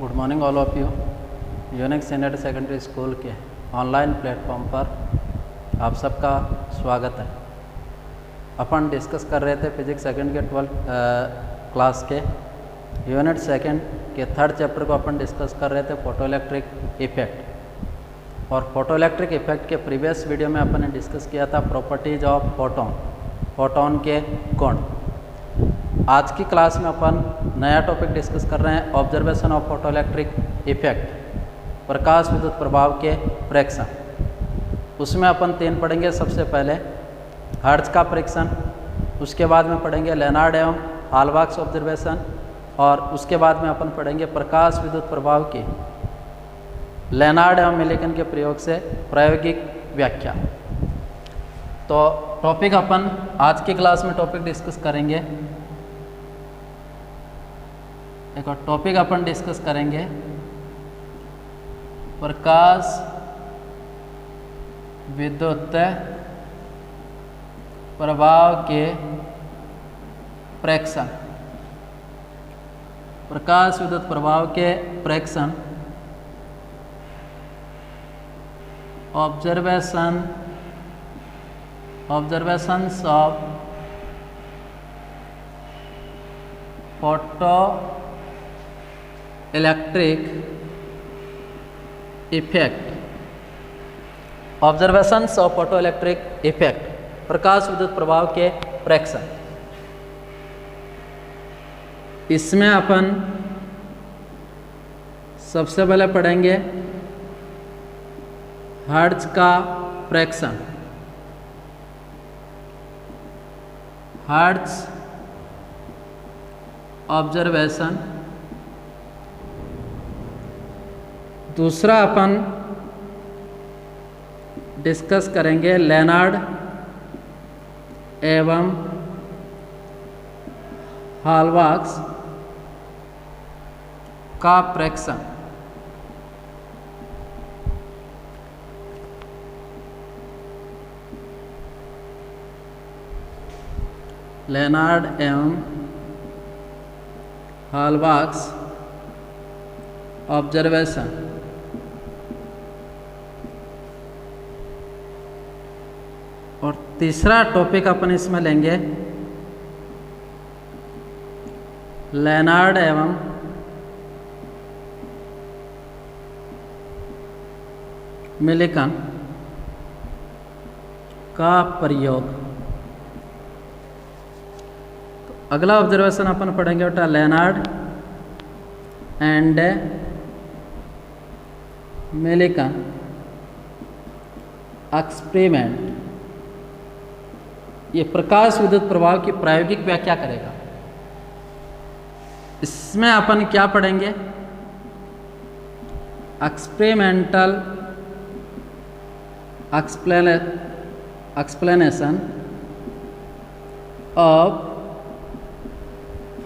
Good morning all of you. Unique senior secondary school के online platform पर आप सबका स्वागत है। अपन डिस्कस कर रहे थे फिजिक्स सेकंड के 12 क्लास के यूनिट सेकंड के थर्ड चैप्टर को अपन डिस्कस कर रहे थे फोटो इलेक्ट्रिक इफेक्ट। और फोटो इलेक्ट्रिक इफेक्ट के प्रीवियस वीडियो में अपन ने डिस्कस किया था प्रॉपर्टीज ऑफ फोटोन के गुण। आज की क्लास में अपन नया टॉपिक डिस्कस कर रहे हैं observation of photo electric effect, प्रकाश विद्युत प्रभाव के प्रेक्षण। उसमें अपन 3 पढ़ेंगे। सबसे पहले हर्ट्ज का प्रेक्षण, उसके बाद में पढ़ेंगे लेनार्ड एवं हालवाक्स ऑब्जर्वेशन, और उसके बाद में अपन पढ़ेंगे प्रकाश विद्युत प्रभाव की लेनार्ड एवं मिलिकन के प्रयोग से प्रायोगिक व्याख्या। तो टॉपिक अपन आज की क्लास में टॉपिक डिस्कस करेंगे। एक और टॉपिक अपन डिस्कस करेंगे प्रकाश विद्युत प्रभाव के प्रेक्षण। प्रकाश विद्युत प्रभाव के प्रेक्षण observations of photo electric effect. Observations of photo electric effect, प्रकाश विद्युत प्रभाव के प्रेक्षण। इसमें अपन सबसे पहले पढ़ेंगे हर्ट्ज का प्रेक्षण। Hertz observation. दूसरा अपन डिस्कस करेंगे लेनार्ड एवं हालवाक्स का प्रेक्षण। लेनार्ड एवं हालवाक्स ऑब्जर्वेशन। और तीसरा टॉपिक अपन इसमें लेंगे लेनार्ड एवं मिलिकन का प्रयोग। तो अगला ऑब्जर्वेशन अपन पढ़ेंगे बेटा लेनार्ड एंड मिलिकन एक्सपेरिमेंट। ये प्रकाश विद्युत प्रभाव की प्रायोगिक व्याख्या करेगा। इसमें अपन क्या पढ़ेंगे? Experimental explanation of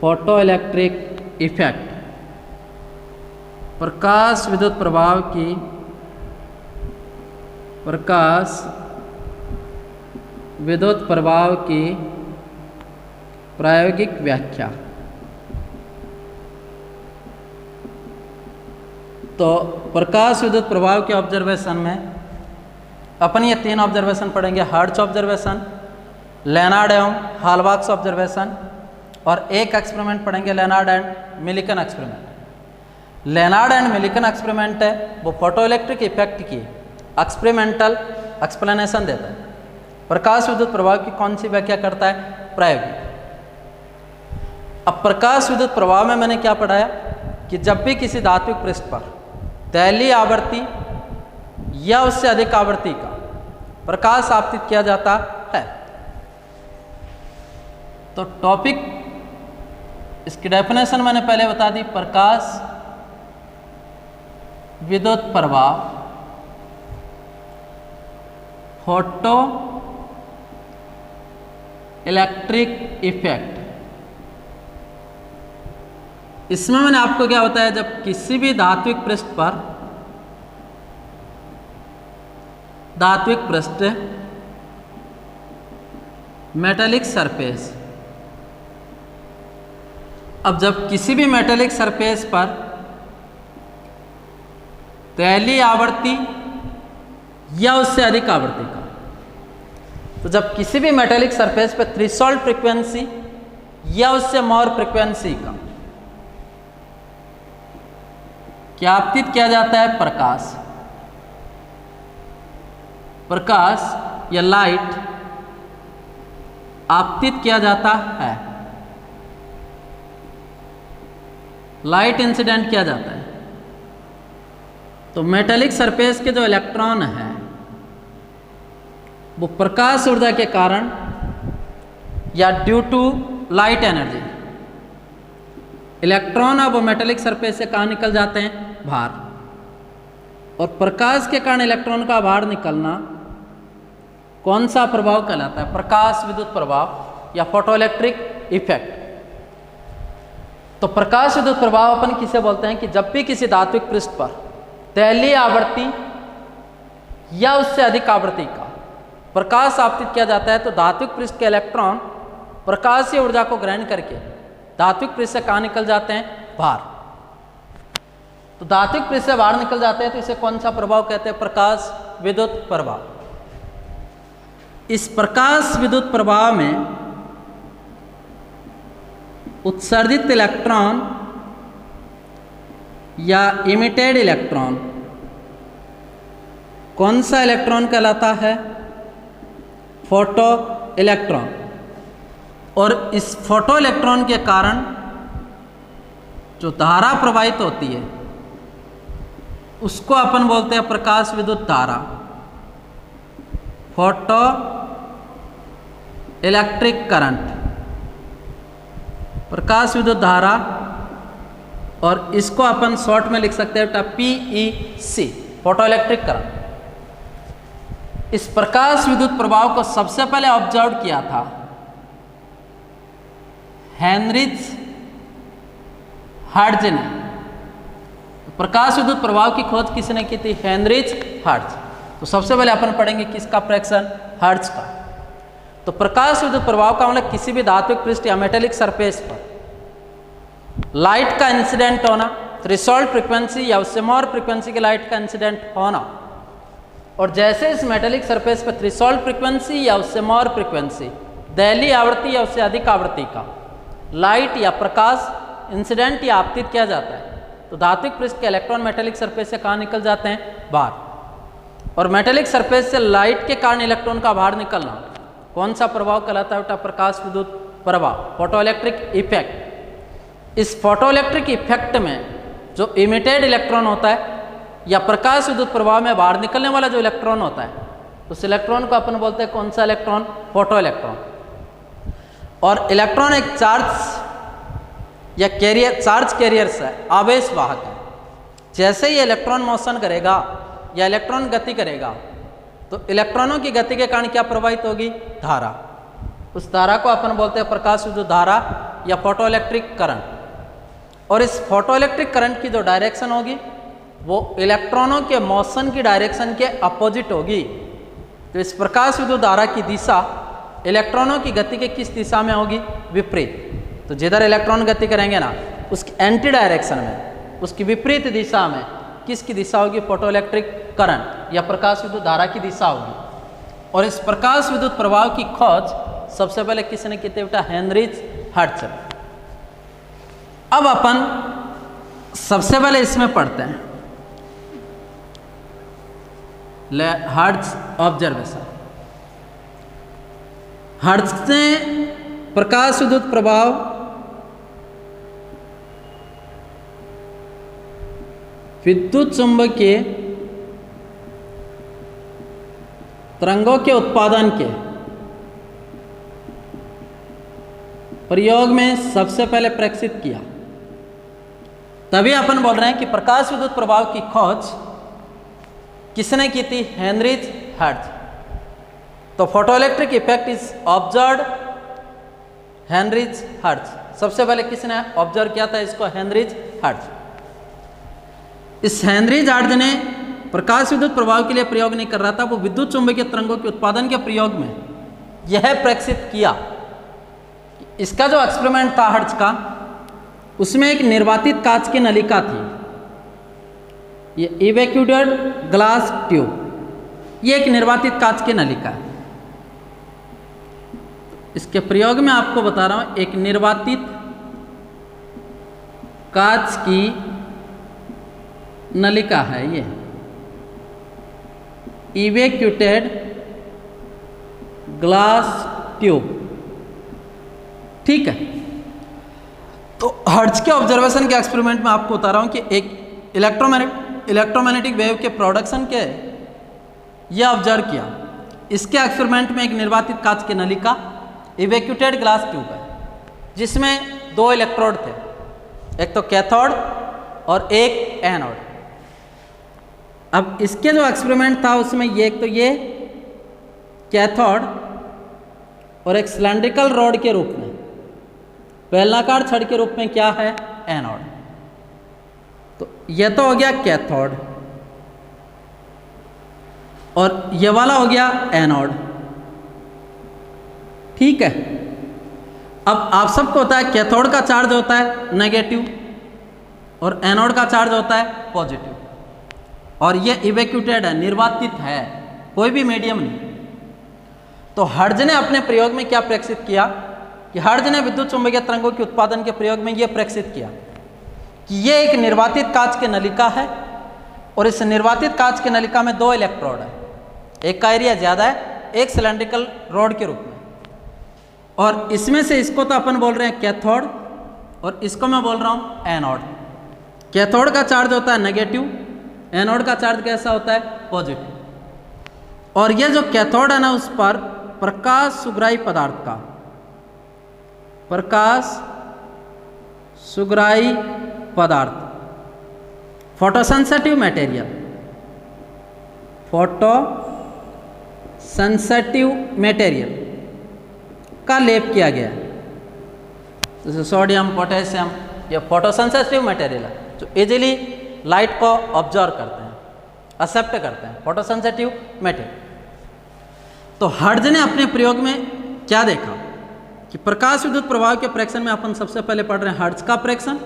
photo electric effect. प्रकाश विद्युत प्रभाव की विद्युत प्रभाव की प्रायोगिक व्याख्या। तो प्रकाश विद्युत प्रभाव के ऑब्जर्वेशन में अपन ये 3 ऑब्जर्वेशन पढ़ेंगे। हर्ट्ज ऑब्जर्वेशन, लेनार्ड एवं हालवाक्स ऑब्जर्वेशन, और एक एक्सपेरिमेंट पढ़ेंगे Lenard and Millikan experiment. Lenard and Millikan experiment है वो फोटो इलेक्ट्रिक इफेक्ट की एक्सपेरिमेंटल एक्सप्लेनेशन देता है। प्रकाश विद्युत प्रभाव की कौन सी व्याख्या करता है? प्रायोगिक। अब प्रकाश विद्युत प्रभाव में मैंने क्या पढ़ाया कि जब भी किसी धात्विक पृष्ठ पर तैलीय आवृत्ति या उससे अधिक आवृत्ति का प्रकाश आपतित किया जाता है, तो टॉपिक इसकी डेफिनेशन मैंने पहले बता दी। प्रकाश विद्युत प्रभाव फोटो इलेक्ट्रिक इफेक्ट। इसमें मैंने आपको क्या बताया, जब किसी भी धात्विक पृष्ठ पर मेटेलिक सरफेस अब जब किसी भी मेटेलिक सरफेस पर पहली आवृत्ति या उससे अधिक आवृत्ति का। तो जब किसी भी मेटेलिक सरफेस पे थ्रेशोल्ड फ्रीक्वेंसी या उससे मोर फ्रीक्वेंसी का क्या आपतित किया जाता है, प्रकाश या लाइट आपतित किया जाता है, लाइट इंसिडेंट किया जाता है। तो मेटेलिक सरफेस के जो इलेक्ट्रॉन हैं वो प्रकाश ऊर्जा के कारण या due to light energy electron अब वो मेटेलिक सरफेस से कहाँ निकल जाते हैं, बाहर। और प्रकाश के कारण इलेक्ट्रॉन का बाहर निकलना कौन सा प्रभाव कहलाता है, प्रकाश विद्युत प्रभाव या फोटोइलेक्ट्रिक इफेक्ट। तो प्रकाश विद्युत प्रभाव अपन किसे बोलते हैं कि जब भी किसी धात्विक पृष्ठ पर पहली आवृत्ति या उससे अधिक आवृत्ति का प्रकाश आपतित किया जाता है तो धात्विक पृष्ठ के इलेक्ट्रॉन प्रकाशीय ऊर्जा को ग्रहण करके धात्विक पृष्ठ से कहाँ निकल जाते हैं, बाहर। तो धात्विक पृष्ठ से बाहर निकल जाते हैं तो इसे कौन सा प्रभाव कहते हैं, प्रकाश विद्युत प्रभाव। इस प्रकाश विद्युत प्रभाव में उत्सर्जित इलेक्ट्रॉन या इमिटेड इलेक्ट्रॉन कौन सा इलेक्ट्रॉन कहलाता है, फोटो इलेक्ट्रॉन। और इस फोटो इलेक्ट्रॉन के कारण जो धारा प्रवाहित होती है उसको अपन बोलते हैं प्रकाश विद्युत धारा, फोटो इलेक्ट्रिक करंट, प्रकाश विद्युत धारा। और इसको अपन शॉर्ट में लिख सकते हैं PEC, फोटो इलेक्ट्रिक करंट। इस प्रकाश विद्युत प्रभाव को सबसे पहले ऑब्जर्व किया था हेनरिच हर्ट्ज ने। प्रकाश विद्युत प्रभाव की खोज किसने की थी, हेनरिच हर्ट्ज। तो सबसे पहले अपन पढ़ेंगे किसका फ्रैक्शन, हर्ट्ज का। तो प्रकाश विद्युत प्रभाव का मतलब किसी भी धात्विक पृष्ठ या मेटेलिक सरफेस पर लाइट का इंसिडेंट होना, थ्रेशोल्ड फ्रीक्वेंसी या उससे मोर फ्रीक्वेंसी के लाइट का इंसिडेंट होना। और जैसे इस मेटेलिक सरफेस पर थ्रेशोल्ड फ्रीक्वेंसी या उससे मोर फ्रीक्वेंसी, दहली आवृत्ति या उससे अधिक आवृत्ति का लाइट या प्रकाश इंसिडेंट या आपतित किया जाता है तो धात्विक पृष्ठ के इलेक्ट्रॉन मेटेलिक सरफेस से कहाँ निकल जाते हैं, बाहर। और मेटेलिक सरफेस से लाइट के कारण इलेक्ट्रॉन का बाहर निकलना कौन सा प्रभाव कहलाता है बेटा, प्रकाश विद्युत प्रभाव, फोटोइलेक्ट्रिक इफेक्ट। इस फोटोइलेक्ट्रिक इफेक्ट में जो इमिटेड इलेक्ट्रॉन होता है या प्रकाश विद्युत प्रभाव में बाहर निकलने वाला जो इलेक्ट्रॉन होता है उस इलेक्ट्रॉन को अपन बोलते हैं कौन सा इलेक्ट्रॉन, फोटो इलेक्ट्रॉन। और इलेक्ट्रॉन एक चार्ज या कैरियर, चार्ज कैरियर्स है, आवेश वाहक है। जैसे ही इलेक्ट्रॉन मोशन करेगा या इलेक्ट्रॉन गति करेगा तो इलेक्ट्रॉनों की गति के कारण क्या प्रवाहित होगी, धारा। उस धारा को अपन बोलते हैं प्रकाश विद्युत धारा या फोटोइलेक्ट्रिक करंट। और इस फोटोइलेक्ट्रिक करंट की जो डायरेक्शन होगी वो इलेक्ट्रॉनों के मोशन की डायरेक्शन के अपोजिट होगी। तो इस प्रकाश विद्युत धारा की दिशा इलेक्ट्रॉनों की गति के किस दिशा में होगी, विपरीत। तो जिधर इलेक्ट्रॉन गति करेंगे ना उसकी एंटी डायरेक्शन में, उसकी विपरीत दिशा में किसकी दिशा होगी, फोटोइलेक्ट्रिक करंट या प्रकाश विद्युत धारा की दिशा होगी। और इस प्रकाश विद्युत प्रभाव की खोज सबसे पहले किसने की थी बेटा, हेनरिच हर्ट्ज। अब अपन सबसे पहले इसमें पढ़ते हैं हर्ट्ज ऑब्जर्वेशन। हर्ट्ज ने प्रकाश विद्युत प्रभाव विद्युत चुंबकीय तरंगों के उत्पादन के प्रयोग में सबसे पहले प्रकाशित किया। तभी अपन बोल रहे हैं कि प्रकाश विद्युत प्रभाव की खोज किसने की थी, हेनरिच हर्ट्ज। तो photoelectric effect is observed Heinrich hertz. सबसे पहले किसने ऑब्जर्व किया था इसको, हेनरिच हर्ट्ज। इस हेनरिच हर्ट्ज ने प्रकाश विद्युत प्रभाव के लिए प्रयोग नहीं कर रहा था, वो विद्युत चुंबकीय तरंगों के उत्पादन के प्रयोग में यह प्रकाशित किया। इसका जो एक्सपेरिमेंट था हर्ट्ज का, उसमें एक निर्वातित कांच की नलिका थी ये इवैक्यूटेड ग्लास ट्यूब, ये एक निर्वातित कांच की नलिका है। इसके प्रयोग में आपको बता रहा हूं, एक निर्वातित कांच की नलिका है ये, इवैक्यूटेड ग्लास ट्यूब। ठीक है, तो हर्ट्ज के ऑब्जर्वेशन के एक्सपेरिमेंट में आपको बता रहा हूं कि एक इलेक्ट्रोमैग्नेटिक वेव के प्रोडक्शन के ये ऑब्जर्व किया। इसके एक्सपेरिमेंट में एक निर्वातित कांच की नलिका इवैक्यूटेड ग्लास ट्यूब है, जिसमें 2 इलेक्ट्रोड थे, एक तो कैथोड और एक एनोड। अब इसके जो एक्सपेरिमेंट था उसमें ये एक तो ये कैथोड और एक सिलेंड्रिकल रॉड के रूप में, बेलनाकार छड़ के रूप में क्या है, एनोड। तो ये तो हो गया कैथोड और ये वाला हो गया एनोड। ठीक है, अब आप सबको होता है कैथोड का चार्ज होता है नेगेटिव और एनोड का चार्ज होता है पॉजिटिव, और ये इवैक्यूटेड है, निर्वातित है, कोई भी मीडियम नहीं। तो हर्ट्ज ने अपने प्रयोग में क्या प्रेक्षित किया कि हर्ट्ज ने विद्युत चुंबकीय तरंगों के उत्पादन के प्रयोग में यह प्रेक्षित किया कि ये एक निर्वातित कांच की नलिका है और इस निर्वातित कांच की नलिका में 2 इलेक्ट्रोड है, एक का एरिया ज़्यादा है, एक सिलेंड्रिकल रॉड के रूप में, और इसमें से इसको तो अपन बोल रहे हैं कैथोड और इसको मैं बोल रहा हूँ एनोड। कैथोड का चार्ज होता है नेगेटिव, एनोड का चार्ज कैसा होता है, पॉजिटिव। और ये जो कैथोड है ना, उस पर प्रकाश सुग्राही पदार्थ का, प्रकाश सुग्राही पदार्थ, photosensitive material, photo sensitive material का लेप किया गया है। जैसे सोडियम, पोटेशियम, ये फोटोसेंसिटिव मटेरियल है जो इजीली लाइट को ऑब्जर्व करते हैं, एक्सेप्ट करते हैं, फोटोसेंसिटिव मटेरियल। तो हर्ट्ज ने अपने प्रयोग में क्या देखा कि प्रकाश विद्युत प्रभाव के प्रेक्षण में अपन सबसे पहले पढ़ रहे हैं हर्ट्ज का प्रेक्षण।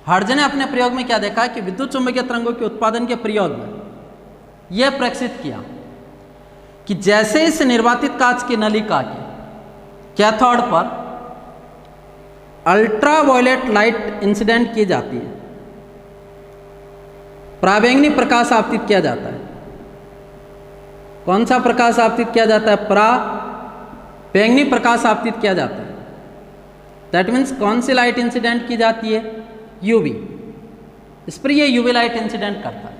हर्ट्ज ने अपने प्रयोग में क्या देखा कि विद्युत चुंबकीय तरंगों के उत्पादन के प्रयोग में यह प्रेक्षित किया कि जैसे इस निर्वातित कांच की नलिका के कैथोड पर अल्ट्रावायलेट लाइट इंसिडेंट की जाती है, पराबैंगनी प्रकाश आपतित किया जाता है। कौन सा प्रकाश आपतित किया जाता है, पराबैंगनी प्रकाश आपतित किया जाता है। दैट मीन्स कौन सी लाइट इंसिडेंट की जाती है, यूवी। इस पर ये यूवी लाइट इंसिडेंट करता है।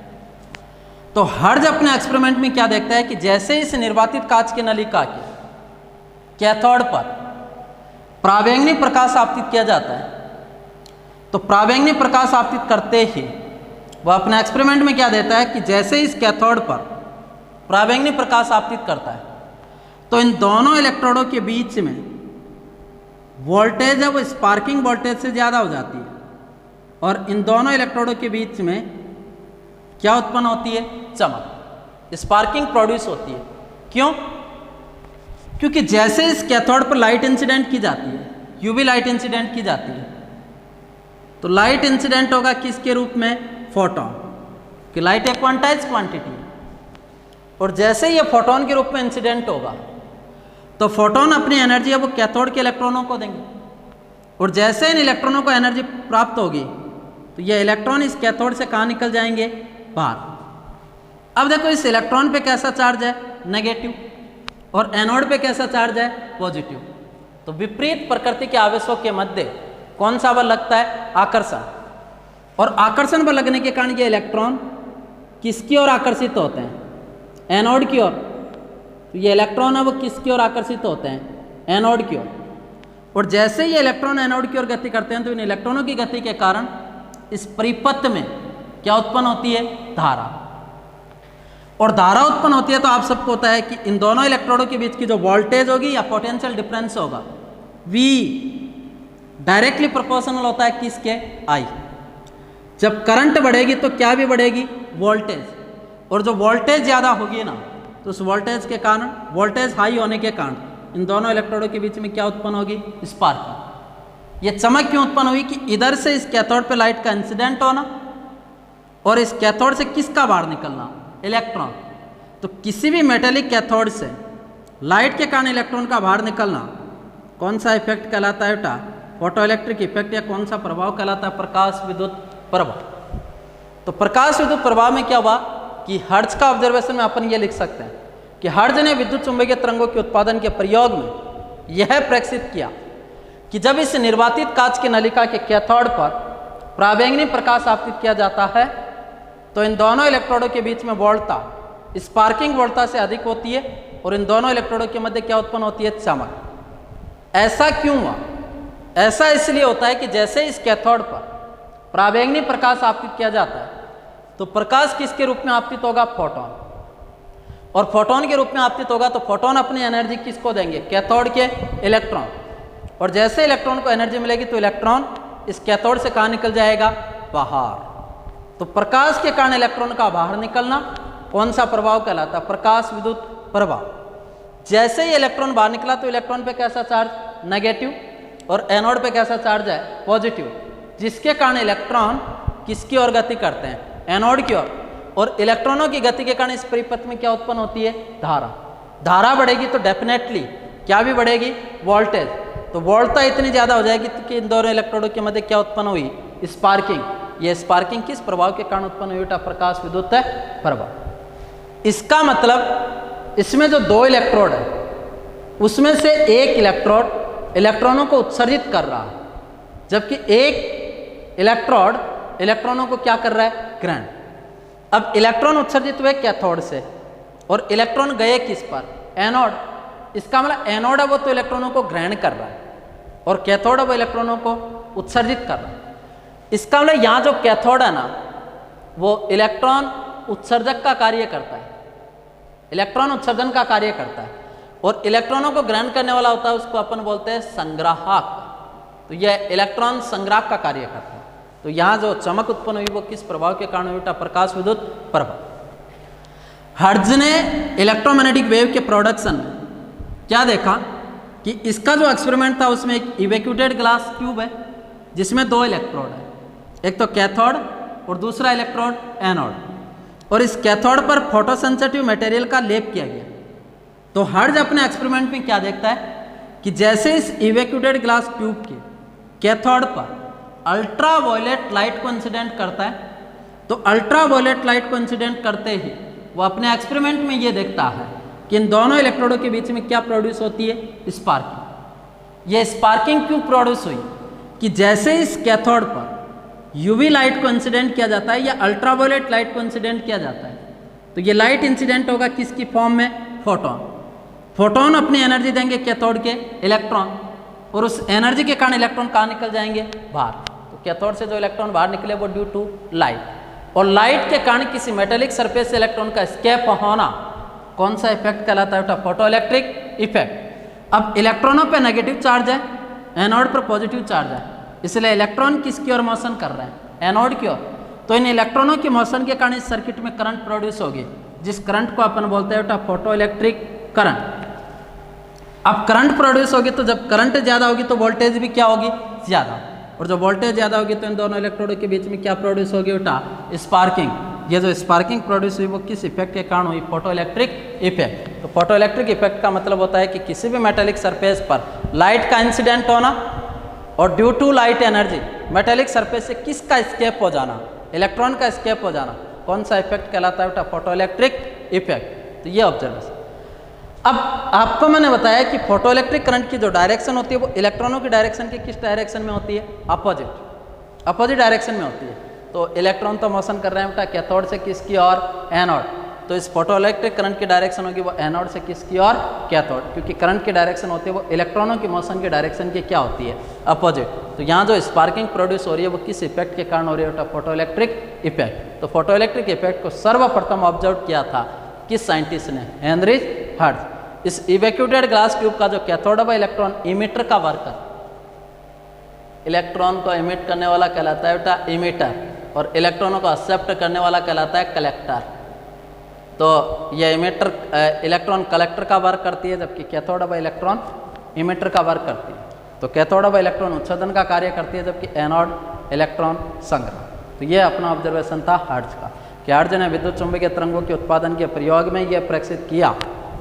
तो हर्ट्ज अपने एक्सपेरिमेंट में क्या देखता है कि जैसे इस निर्वातित कांच की नलिका के कैथोड पर पराबैंगनी प्रकाश आपतित किया जाता है, तो पराबैंगनी प्रकाश आपतित करते ही वह अपने एक्सपेरिमेंट में क्या देता है कि जैसे इस कैथोड पर पराबैंगनी प्रकाश आपतित करता है, तो इन दोनों इलेक्ट्रोडों के बीच में वोल्टेज है वो स्पार्किंग वोल्टेज से ज़्यादा हो जाती है, और इन दोनों इलेक्ट्रोडों के बीच में क्या उत्पन्न होती है, चमक, स्पार्किंग प्रोड्यूस होती है। क्यों? क्योंकि जैसे इस कैथोड पर लाइट इंसिडेंट की जाती है, यूवी लाइट इंसिडेंट की जाती है, तो लाइट इंसिडेंट होगा किसके रूप में, फोटोन, कि लाइट एक क्वांटाइज क्वांटिटी है, और जैसे ये फोटोन के रूप में इंसिडेंट होगा तो फोटोन अपनी एनर्जी है वो कैथोड के इलेक्ट्रॉनों को देंगे, और जैसे इन इलेक्ट्रॉनों को एनर्जी प्राप्त होगी तो ये इलेक्ट्रॉन इस कैथोड से कहाँ निकल जाएंगे, बाहर। अब देखो इस इलेक्ट्रॉन पे कैसा चार्ज है, नेगेटिव, और एनोड पे कैसा चार्ज है, पॉजिटिव। तो विपरीत प्रकृति के आवेशों के मध्य कौन सा बल लगता है, आकर्षण, और आकर्षण बल लगने के कारण ये इलेक्ट्रॉन किसकी ओर आकर्षित होते हैं, एनोड की ओर। तो ये इलेक्ट्रॉन है वो किसकी ओर आकर्षित होते हैं, एनोड की ओर। और जैसे ये इलेक्ट्रॉन एनोड की ओर गति करते हैं तो इन इलेक्ट्रॉनों की गति के कारण इस परिपथ में क्या उत्पन्न होती है, धारा, और धारा उत्पन्न होती है। तो आप सबको होता है कि इन दोनों इलेक्ट्रोडों के बीच की जो वोल्टेज होगी या पोटेंशियल डिफरेंस होगा, V डायरेक्टली प्रोपोर्शनल होता है किसके, I। जब करंट बढ़ेगी तो क्या भी बढ़ेगी, वोल्टेज, और जो वोल्टेज ज़्यादा होगी ना तो उस वोल्टेज के कारण, वोल्टेज हाई होने के कारण इन दोनों इलेक्ट्रोडों के बीच में क्या उत्पन्न होगी, स्पार्किंग। ये चमक क्यों उत्पन्न हुई कि इधर से इस कैथोड पे लाइट का इंसिडेंट होना और इस कैथोड से किसका बाहर निकलना, इलेक्ट्रॉन। तो किसी भी मेटेलिक कैथोड से लाइट के कारण इलेक्ट्रॉन का बाहर निकलना कौन सा इफेक्ट कहलाता है बेटा, फोटो इलेक्ट्रिक इफेक्ट, या कौन सा प्रभाव कहलाता है, प्रकाश विद्युत प्रभाव। तो प्रकाश विद्युत प्रभाव में क्या हुआ कि हर्ट्ज का ऑब्जर्वेशन में अपन ये लिख सकते हैं कि हर्ट्ज ने विद्युत चुंबकीय तरंगों के उत्पादन के प्रयोग में यह प्रेक्षित किया कि जब इस निर्वातित कांच की नलिका के कैथोड पर पराबैंगनी प्रकाश आपतित किया जाता है तो इन दोनों इलेक्ट्रोडों के बीच में वोल्टता स्पार्किंग वोल्टता से अधिक होती है और इन दोनों इलेक्ट्रोडों के मध्य क्या उत्पन्न होती है, चमक। ऐसा क्यों हुआ? ऐसा इसलिए होता है कि जैसे इस कैथोड पर पराबैंगनी प्रकाश आपतित किया जाता है तो प्रकाश किसके रूप में आपतित होगा, फोटोन, और फोटोन के रूप में आपतित होगा तो फोटोन अपनी एनर्जी किसको देंगे, कैथोड के इलेक्ट्रॉन। और जैसे इलेक्ट्रॉन को एनर्जी मिलेगी तो इलेक्ट्रॉन इस कैथोड से कहाँ निकल जाएगा, बाहर। तो प्रकाश के कारण इलेक्ट्रॉन का बाहर निकलना कौन सा प्रभाव कहलाता है, प्रकाश विद्युत प्रभाव। जैसे ही इलेक्ट्रॉन बाहर निकला तो इलेक्ट्रॉन पे कैसा चार्ज, नेगेटिव, और एनोड पे कैसा चार्ज है, पॉजिटिव, जिसके कारण इलेक्ट्रॉन किसकी ओर गति करते हैं, एनोड की ओर। और इलेक्ट्रॉनों की गति के कारण इस परिपथ में क्या उत्पन्न होती है, धारा। धारा बढ़ेगी तो डेफिनेटली क्या भी बढ़ेगी, वोल्टेज। तो वोल्टता इतनी ज़्यादा हो जाएगी कि इन दोनों इलेक्ट्रोडों के मध्य क्या उत्पन्न हुई, स्पार्किंग। ये स्पार्किंग किस प्रभाव के कारण उत्पन्न हुई बेटा, प्रकाश विद्युत प्रभाव। इसका मतलब इसमें जो दो इलेक्ट्रोड है उसमें से एक इलेक्ट्रोड इलेक्ट्रॉनों को उत्सर्जित कर रहा है, जबकि एक इलेक्ट्रोड इलेक्ट्रॉनों को क्या कर रहा है, ग्रहण। अब इलेक्ट्रॉन उत्सर्जित हुए कैथोड से और इलेक्ट्रॉन गए किस पर, एनोड। इसका मतलब एनोड है वो तो इलेक्ट्रॉनों को ग्रहण कर रहा है और कैथोड है वो इलेक्ट्रॉनों को उत्सर्जित कर रहा है। इसका मतलब यहाँ जो कैथोड है ना वो इलेक्ट्रॉन उत्सर्जक का कार्य करता है, इलेक्ट्रॉन उत्सर्जन का कार्य करता है, और इलेक्ट्रॉनों को ग्रहण करने वाला होता है उसको अपन बोलते हैं संग्राहक। तो यह इलेक्ट्रॉन संग्राहक का कार्य करता है। तो यहाँ जो चमक उत्पन्न हुई वो किस प्रभाव के कारण हुई, प्रकाश विद्युत प्रभाव। हर्ट्ज ने इलेक्ट्रोमैग्नेटिक वेव के प्रोडक्शन में क्या देखा कि इसका जो एक्सपेरिमेंट था उसमें एक इवैक्यूटेड ग्लास ट्यूब है जिसमें दो इलेक्ट्रोड है, एक तो कैथोड और दूसरा इलेक्ट्रोड एनोड, और इस कैथोड पर फोटोसेंसिटिव मटेरियल का लेप किया गया। तो हर्ट्ज अपने एक्सपेरिमेंट में क्या देखता है कि जैसे इस इवैक्यूटेड ग्लास ट्यूब के कैथोड पर अल्ट्रा वायलेट लाइट को इंसिडेंट करता है, तो अल्ट्रा वायलेट लाइट को इंसिडेंट करते ही वो अपने एक्सपेरिमेंट में ये देखता है कि इन दोनों इलेक्ट्रोडों के बीच में क्या प्रोड्यूस होती है, स्पार्किंग। ये स्पार्किंग क्यों प्रोड्यूस हुई कि जैसे इस कैथोड पर यूवी लाइट को इंसिडेंट किया जाता है या अल्ट्रावायलेट लाइट को इंसिडेंट किया जाता है तो ये लाइट इंसिडेंट होगा किसकी फॉर्म में, फोटोन। फोटोन अपनी एनर्जी देंगे कैथोड के इलेक्ट्रॉन, और उस एनर्जी के कारण इलेक्ट्रॉन कहाँ निकल जाएंगे, बाहर। तो कैथोड से जो इलेक्ट्रॉन बाहर निकले वो ड्यू टू लाइट, और लाइट के कारण किसी मेटेलिक सरफेस से इलेक्ट्रॉन का एस्केप होना कौन सा इफेक्ट कहलाता है बेटा, फोटो इलेक्ट्रिक इफेक्ट। अब इलेक्ट्रॉनों पे नेगेटिव चार्ज है, एनोड पर पॉजिटिव चार्ज है, इसलिए इलेक्ट्रॉन किसकी ओर मोशन कर रहे हैं, एनोड की ओर। तो इन इलेक्ट्रॉनों की मोशन के कारण इस सर्किट में करंट प्रोड्यूस होगी, जिस करंट को अपन बोलते हैं बेटा फोटो इलेक्ट्रिक करंट। अब करंट प्रोड्यूस होगी तो जब करंट ज़्यादा होगी तो वोल्टेज भी क्या होगी, ज़्यादा, और जब वोल्टेज ज़्यादा होगी तो इन दोनों इलेक्ट्रोडों के बीच में क्या प्रोड्यूस होगी बेटा, स्पार्किंग। ये जो स्पार्किंग प्रोड्यूस हुई वो किस इफेक्ट के कारण हुई, फोटो इलेक्ट्रिक इफेक्ट। तो फोटो इलेक्ट्रिक इफेक्ट का मतलब होता है कि किसी भी मेटेलिक सरफेस पर लाइट का इंसिडेंट होना और due to light energy metallic surface से किसका स्केप हो जाना, इलेक्ट्रॉन का स्केप हो जाना, कौन सा इफेक्ट कहलाता है बेटा, फोटो इलेक्ट्रिक इफेक्ट। तो ये ऑब्जर्वेशन। अब आपको मैंने बताया कि फोटो इलेक्ट्रिक करंट की जो डायरेक्शन होती है वो इलेक्ट्रॉनों की डायरेक्शन की किस डायरेक्शन में होती है, अपोजिट डायरेक्शन में होती है। तो इलेक्ट्रॉन तो मोशन कर रहे हैं बेटा कैथोड से किसकी ओर, एनोड। तो इस फोटो इलेक्ट्रिक करंट की डायरेक्शन होगी वो एनोड से किसकी ओर, कैथोड, क्योंकि करंट की डायरेक्शन होती है वो इलेक्ट्रॉनों की मोशन की डायरेक्शन की क्या होती है, अपोजिट। तो यहाँ जो स्पार्किंग प्रोड्यूस हो रही है वो किस इफेक्ट के कारण हो रही है बेटा, फोटो इलेक्ट्रिक इफेक्ट। तो फोटो इलेक्ट्रिक इफेक्ट को सर्वप्रथम ऑब्जर्व किया था किस साइंटिस्ट ने, हेनरिच हर्ट्ज। इस इवैक्यूटेड ग्लास ट्यूब का जो कैथोड है इलेक्ट्रॉन इमिटर का वर्कर, इलेक्ट्रॉन को इमिट करने वाला कहलाता है बेटा इमिटर, और इलेक्ट्रॉनों को एक्सेप्ट करने वाला कहलाता है कलेक्टर। तो ये इमिटर इलेक्ट्रॉन कलेक्टर का वर्क करती है, जबकि कैथोड है इलेक्ट्रॉन इमिटर का वर्क करती है। तो कैथोड है इलेक्ट्रॉन उत्सर्जन का कार्य करती है, जबकि एनोड इलेक्ट्रॉन संग्रह। तो ये अपना ऑब्जर्वेशन था हर्ट्ज का कि हर्ट्ज ने विद्युत चुंबकीय तरंगों के उत्पादन के प्रयोग में यह प्रेक्षित किया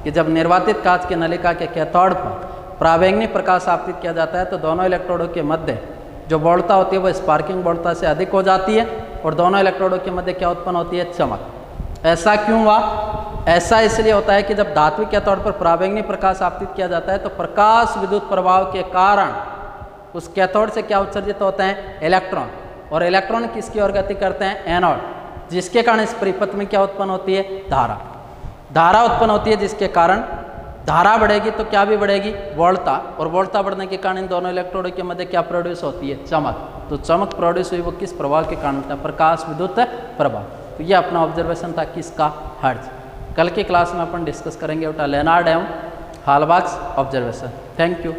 कि जब निर्वातित कांच की नलिका के कैथोड पर पराबैंगनी प्रकाश आपतित किया जाता है तो दोनों इलेक्ट्रोडों के मध्य जो वोल्टता होती है वो स्पार्किंग वोल्टता से अधिक हो जाती है और दोनों इलेक्ट्रोडों के मध्य क्या उत्पन्न होती है, चमक। ऐसा क्यों हुआ? ऐसा इसलिए होता है कि जब धात्विक कैथोड पर पराबैंगनी प्रकाश आपतित किया जाता है तो प्रकाश विद्युत प्रभाव के कारण उस कैथोड से क्या उत्सर्जित होते हैं, इलेक्ट्रॉन, और इलेक्ट्रॉन किसकी ओर गति करते हैं, एनोड, जिसके कारण इस परिपथ में क्या उत्पन्न होती है, धारा उत्पन्न होती है, जिसके कारण धारा बढ़ेगी तो क्या भी बढ़ेगी, वोल्टता, और वोल्टता बढ़ने के कारण इन दोनों इलेक्ट्रोडों के मध्य क्या प्रोड्यूस होती है, चमक। तो चमक प्रोड्यूस हुई वो किस प्रभाव के कारण था, प्रकाश विद्युत प्रभाव। तो ये अपना ऑब्जर्वेशन था किसका, हर्ट्ज। कल की क्लास में अपन डिस्कस करेंगे लेनार्ड एवं हॉलबर्ग ऑब्जर्वेशन। Thank you.